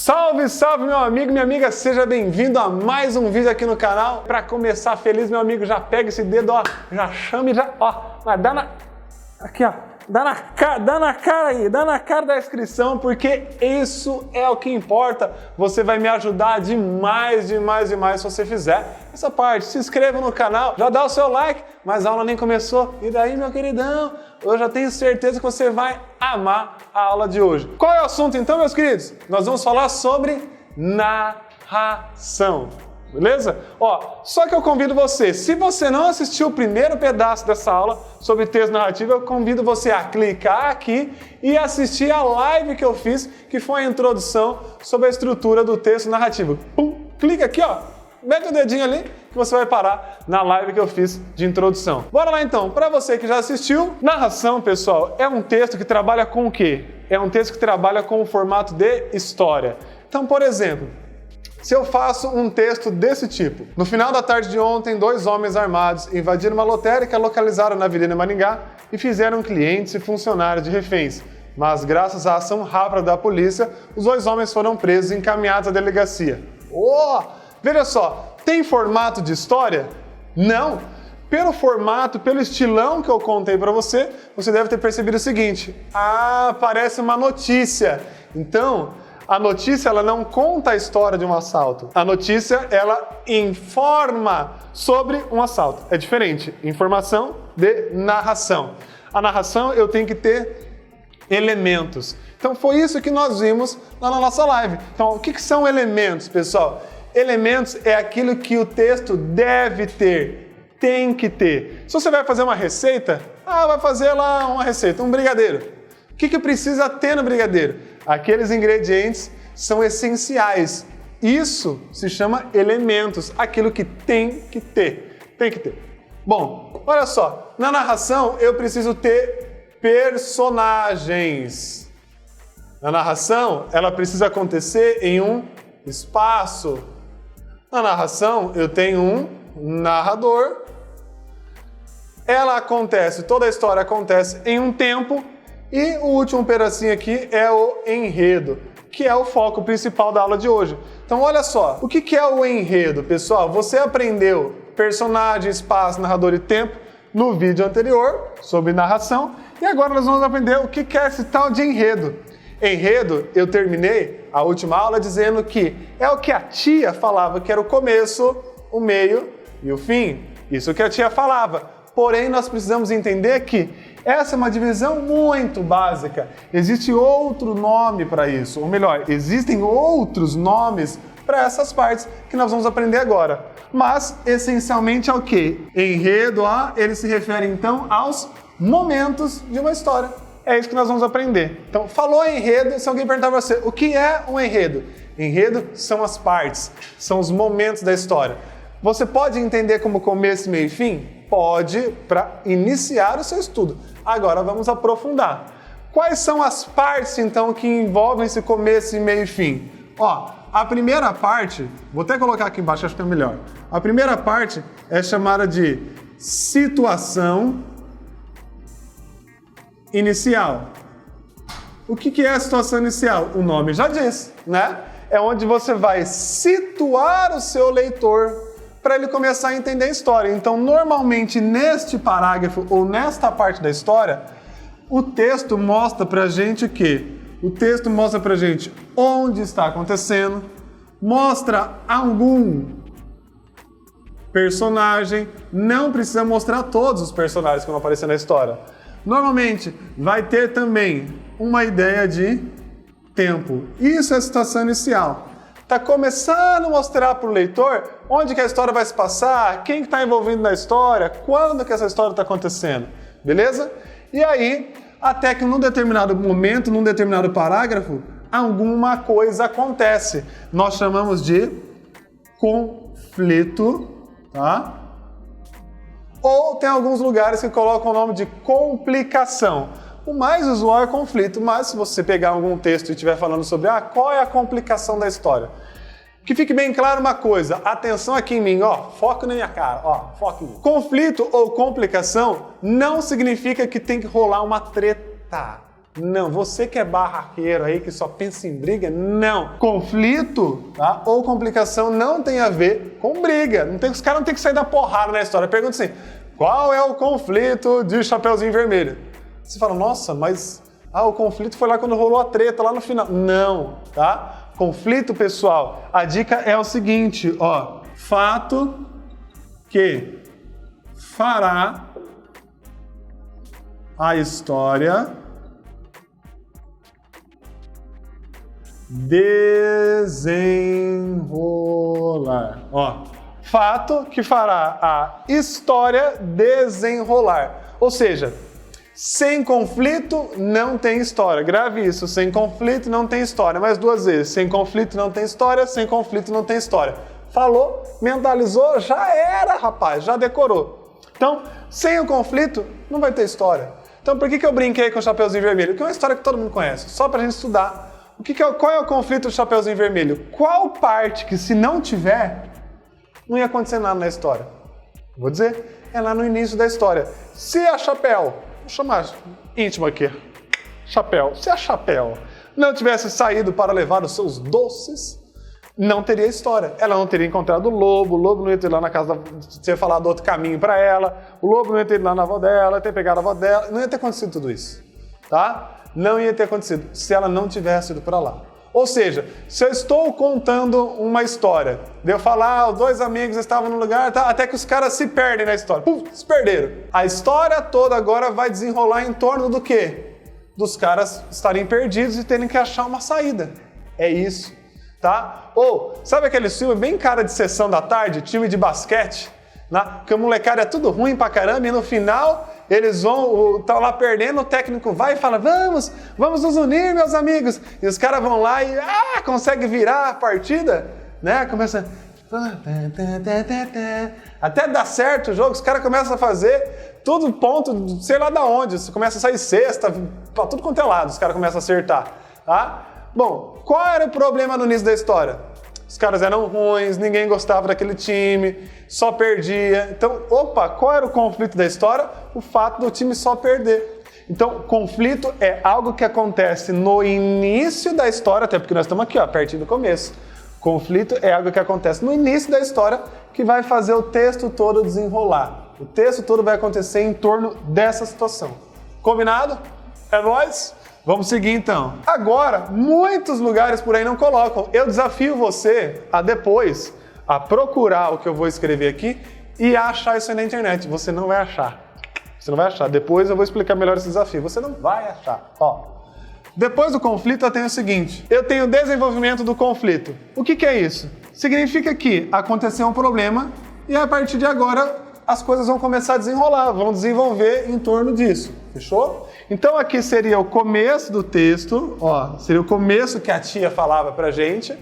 Salve, salve, meu amigo, minha amiga, seja bem-vindo a mais um vídeo aqui no canal. Para começar feliz, meu amigo, já pega esse dedo, ó, já chama e já, ó, vai dar na... Aqui, ó, dá na cara aí, dá na cara da inscrição, porque isso é o que importa. Você vai me ajudar demais se você fizer essa parte. Se inscreva no canal, já dá o seu like, mas a aula nem começou. E daí, meu queridão? Eu já tenho certeza que você vai amar a aula de hoje. Qual é o assunto então, meus queridos? Nós vamos falar sobre narração. Beleza? Ó, só que eu convido você, se você não assistiu o primeiro pedaço dessa aula sobre texto narrativo, eu convido você a clicar aqui e assistir a live que eu fiz, que foi a introdução sobre a estrutura do texto narrativo. Pum, clica aqui, ó, mete o dedinho ali que você vai parar na live que eu fiz de introdução. Bora lá então, para você que já assistiu, narração, pessoal, é um texto que trabalha com o quê? É um texto que trabalha com o formato de história. Então, por exemplo, se eu faço um texto desse tipo: no final da tarde de ontem, 2 homens armados invadiram uma lotérica localizada na Avenida Maringá e fizeram clientes e funcionários de reféns. Mas, graças à ação rápida da polícia, os 2 homens foram presos e encaminhados à delegacia. Oh! Veja só, tem formato de história? Não! Pelo formato, pelo estilão que eu contei para você, você deve ter percebido o seguinte: ah, parece uma notícia. Então, a notícia, ela não conta a história de um assalto. A notícia, ela informa sobre um assalto. É diferente. Informação de narração. A narração, eu tenho que ter elementos. Então, foi isso que nós vimos lá na nossa live. Então, o que são elementos, pessoal? Elementos é aquilo que o texto deve ter, tem que ter. Se você vai fazer uma receita, vai fazer lá uma receita, um brigadeiro. O que precisa ter no brigadeiro? Aqueles ingredientes são essenciais. Isso se chama elementos, aquilo que tem que ter. Tem que ter. Bom, olha só, na narração eu preciso ter personagens. Na narração, ela precisa acontecer em um espaço. Na narração, eu tenho um narrador. Toda a história acontece em um tempo. E o último pedacinho aqui é o enredo, que é o foco principal da aula de hoje. Então, olha só, o que é o enredo, pessoal? Você aprendeu personagem, espaço, narrador e tempo no vídeo anterior sobre narração. E agora nós vamos aprender o que é esse tal de enredo. Enredo, eu terminei a última aula dizendo que é o que a tia falava, que era o começo, o meio e o fim. Isso que a tia falava. Porém, nós precisamos entender que essa é uma divisão muito básica. Existe outro nome para isso. Ou melhor, existem outros nomes para essas partes que nós vamos aprender agora. Mas, essencialmente, é o quê? Enredo, ele se refere, então, aos momentos de uma história. É isso que nós vamos aprender. Então, falou enredo, se alguém perguntar para você, o que é um enredo? Enredo são as partes, são os momentos da história. Você pode entender como começo, meio e fim? Pode, para iniciar o seu estudo. Agora vamos aprofundar. Quais são as partes, então, que envolvem esse começo, meio e fim? Ó, a primeira parte, vou até colocar aqui embaixo, acho que é melhor. A primeira parte é chamada de situação inicial. O que é a situação inicial? O nome já diz, né? É onde você vai situar o seu leitor para ele começar a entender a história. Então, normalmente, neste parágrafo ou nesta parte da história, o texto mostra para a gente o quê? O texto mostra para a gente onde está acontecendo, mostra algum personagem, não precisa mostrar todos os personagens que vão aparecer na história. Normalmente, vai ter também uma ideia de tempo. Isso é a situação inicial. Está começando a mostrar para o leitor onde que a história vai se passar, quem está envolvido na história, quando que essa história está acontecendo, beleza? E aí, até que num determinado momento, num determinado parágrafo, alguma coisa acontece. Nós chamamos de conflito, tá? Ou tem alguns lugares que colocam o nome de complicação. O mais usual é conflito, mas se você pegar algum texto e estiver falando sobre qual é a complicação da história, que fique bem claro uma coisa, atenção aqui em mim, foco na minha cara, foco em mim. Conflito ou complicação não significa que tem que rolar uma treta. Não. Você que é barraqueiro aí, que só pensa em briga, não. Conflito, tá? Ou complicação não tem a ver com briga. Os caras não tem que sair da porrada na história. Pergunta assim, qual é o conflito de Chapeuzinho Vermelho? Você fala, nossa, mas o conflito foi lá quando rolou a treta, lá no final. Não, tá? Conflito, pessoal, a dica é o seguinte, ó. Fato que fará a história desenrolar. Ó, fato que fará a história desenrolar. Ou seja, sem conflito não tem história. Grave isso, sem conflito não tem história. Mais 2 vezes, sem conflito não tem história, sem conflito não tem história. Falou, mentalizou, já era, rapaz, já decorou. Então, sem o conflito, não vai ter história. Então, por que eu brinquei com o Chapeuzinho Vermelho? Porque é uma história que todo mundo conhece, só pra gente estudar. Qual é o conflito do Chapeuzinho Vermelho? Qual parte que, se não tiver, não ia acontecer nada na história? Vou dizer, é lá no início da história. Se a Chapéu, vou chamar íntimo aqui, Chapéu, se a Chapéu não tivesse saído para levar os seus doces, não teria história. Ela não teria encontrado o lobo não ia ter ido lá na casa, ter falado outro caminho para ela, o lobo não ia ter ido lá na avó dela, ter pegado a avó dela, não ia ter acontecido tudo isso, tá? Não ia ter acontecido se ela não tivesse ido para lá. Ou seja, se eu estou contando uma história, de eu falar, os 2 amigos estavam no lugar, tá, até que os caras se perdem na história. Se perderam. A história toda agora vai desenrolar em torno do quê? Dos caras estarem perdidos e terem que achar uma saída. É isso. Tá? Ou, sabe aquele filme bem cara de sessão da tarde, time de basquete, né? Que o molecada é tudo ruim pra caramba e no final eles estão lá perdendo, o técnico vai e fala, vamos nos unir, meus amigos. E os caras vão lá e consegue virar a partida, né? Começa... Até dar certo o jogo, os caras começam a fazer tudo ponto, sei lá da onde, começa a sair cesta, pra tudo quanto é lado, os caras começam a acertar, tá? Bom, qual era o problema no início da história? Os caras eram ruins, ninguém gostava daquele time, só perdia. Então, qual era o conflito da história? O fato do time só perder. Então, conflito é algo que acontece no início da história, até porque nós estamos aqui, pertinho do começo. Conflito é algo que acontece no início da história que vai fazer o texto todo desenrolar. O texto todo vai acontecer em torno dessa situação. Combinado? É nóis? Vamos seguir então. Agora, muitos lugares por aí não colocam. Eu desafio você a depois procurar o que eu vou escrever aqui e achar isso aí na internet. Você não vai achar. Você não vai achar. Depois eu vou explicar melhor esse desafio. Você não vai achar. Depois do conflito eu tenho o seguinte. Eu tenho o desenvolvimento do conflito. O que é isso? Significa que aconteceu um problema e a partir de agora as coisas vão começar a desenrolar, vão desenvolver em torno disso. Fechou? Então aqui seria o começo do texto, seria o começo que a tia falava pra gente.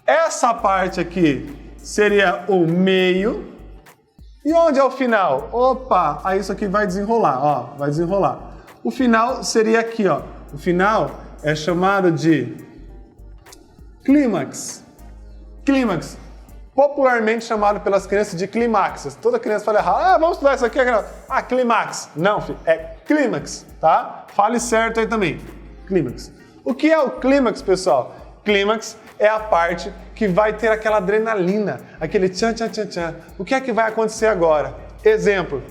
Essa parte aqui seria o meio. E onde é o final? Aí isso aqui vai desenrolar, vai desenrolar. O final seria aqui, O final é chamado de clímax. Clímax. Popularmente chamado pelas crianças de clímax. Toda criança fala errado. Vamos estudar isso aqui. Clímax. Não, filho, é clímax, tá? Fale certo aí também. Clímax. O que é o clímax, pessoal? Clímax é a parte que vai ter aquela adrenalina, aquele tchan, tchan, tchan, tchan. O que é que vai acontecer agora? Exemplo.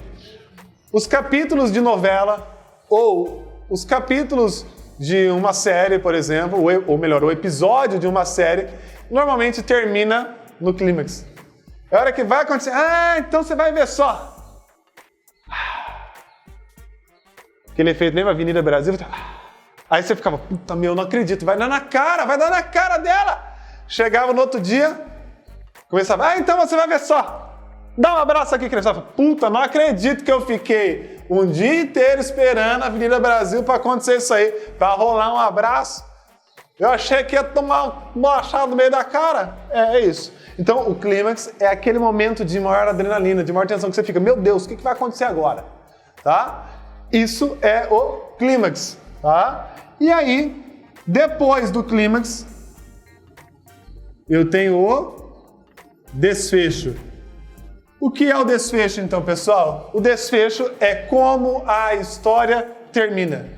Os capítulos de novela ou os capítulos de uma série, por exemplo, ou melhor, o episódio de uma série, normalmente termina no clímax. É a hora que vai acontecer. Então você vai ver só. Aquele efeito, lembra Avenida Brasil? Aí você ficava, puta meu, não acredito, vai dar na cara dela. Chegava no outro dia, começava, então você vai ver só. Dá um abraço aqui, criança. Puta, não acredito que eu fiquei um dia inteiro esperando a Avenida Brasil para acontecer isso aí, para rolar um abraço. Eu achei que ia tomar um machado no meio da cara. É isso. Então, o clímax é aquele momento de maior adrenalina, de maior tensão, que você fica, meu Deus, o que vai acontecer agora? Tá? Isso é o clímax. Tá? E aí, depois do clímax, eu tenho o desfecho. O que é o desfecho, então, pessoal? O desfecho é como a história termina.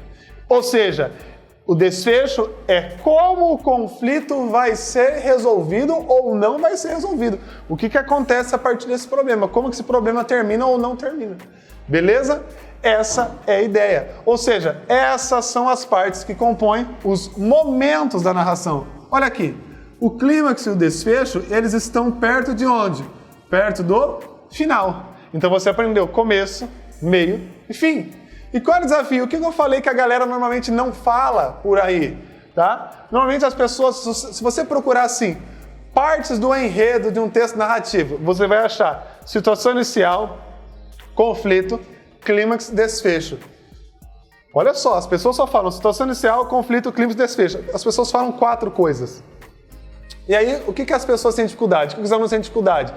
Ou seja, o desfecho é como o conflito vai ser resolvido ou não vai ser resolvido. O que acontece a partir desse problema? Como que esse problema termina ou não termina. Beleza? Essa é a ideia. Ou seja, essas são as partes que compõem os momentos da narração. Olha aqui, o clímax e o desfecho, eles estão perto de onde? Perto do final. Então você aprendeu começo, meio e fim. E qual é o desafio? O que eu falei que a galera normalmente não fala por aí, tá? Normalmente as pessoas, se você procurar assim, partes do enredo de um texto narrativo, você vai achar situação inicial, conflito, clímax, desfecho. Olha só, as pessoas só falam situação inicial, conflito, clímax, desfecho. As pessoas falam 4 coisas. E aí, o que as pessoas têm dificuldade? O que os alunos têm dificuldade?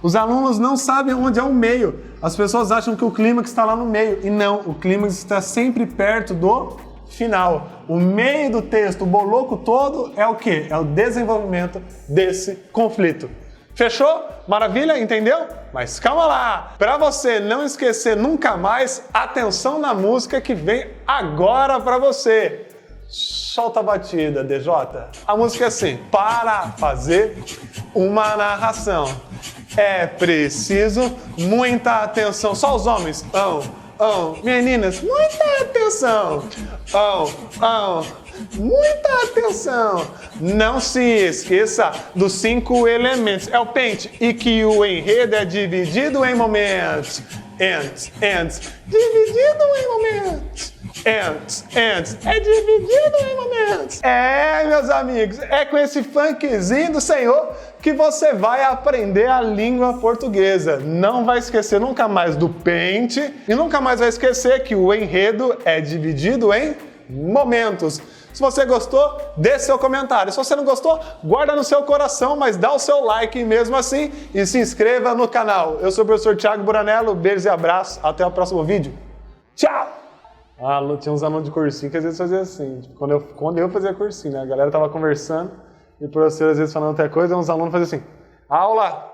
Os alunos não sabem onde é o meio. As pessoas acham que o clímax está lá no meio. E não, o clímax está sempre perto do final. O meio do texto, o boloco todo, é o quê? É o desenvolvimento desse conflito. Fechou? Maravilha? Entendeu? Mas calma lá! Para você não esquecer nunca mais, atenção na música que vem agora para você. Solta a batida, DJ. A música é assim: para fazer uma narração é preciso muita atenção. Só os homens. Meninas, muita atenção. Muita atenção. Não se esqueça dos 5 elementos. É o pente. E que o enredo é dividido em momentos. Dividido em momentos. É dividido em momentos. Meus amigos, é com esse funkzinho do Senhor que você vai aprender a língua portuguesa. Não vai esquecer nunca mais do pente e nunca mais vai esquecer que o enredo é dividido em momentos. Se você gostou, deixe seu comentário. Se você não gostou, guarda no seu coração, mas dá o seu like mesmo assim e se inscreva no canal. Eu sou o professor Thiago Buranello, beijos e abraços. Até o próximo vídeo. Tchau! Tinha uns alunos de cursinho que às vezes faziam assim. Tipo, quando eu fazia cursinho, né? A galera tava conversando e o professor às vezes falando outra coisa, uns alunos faziam assim: aula!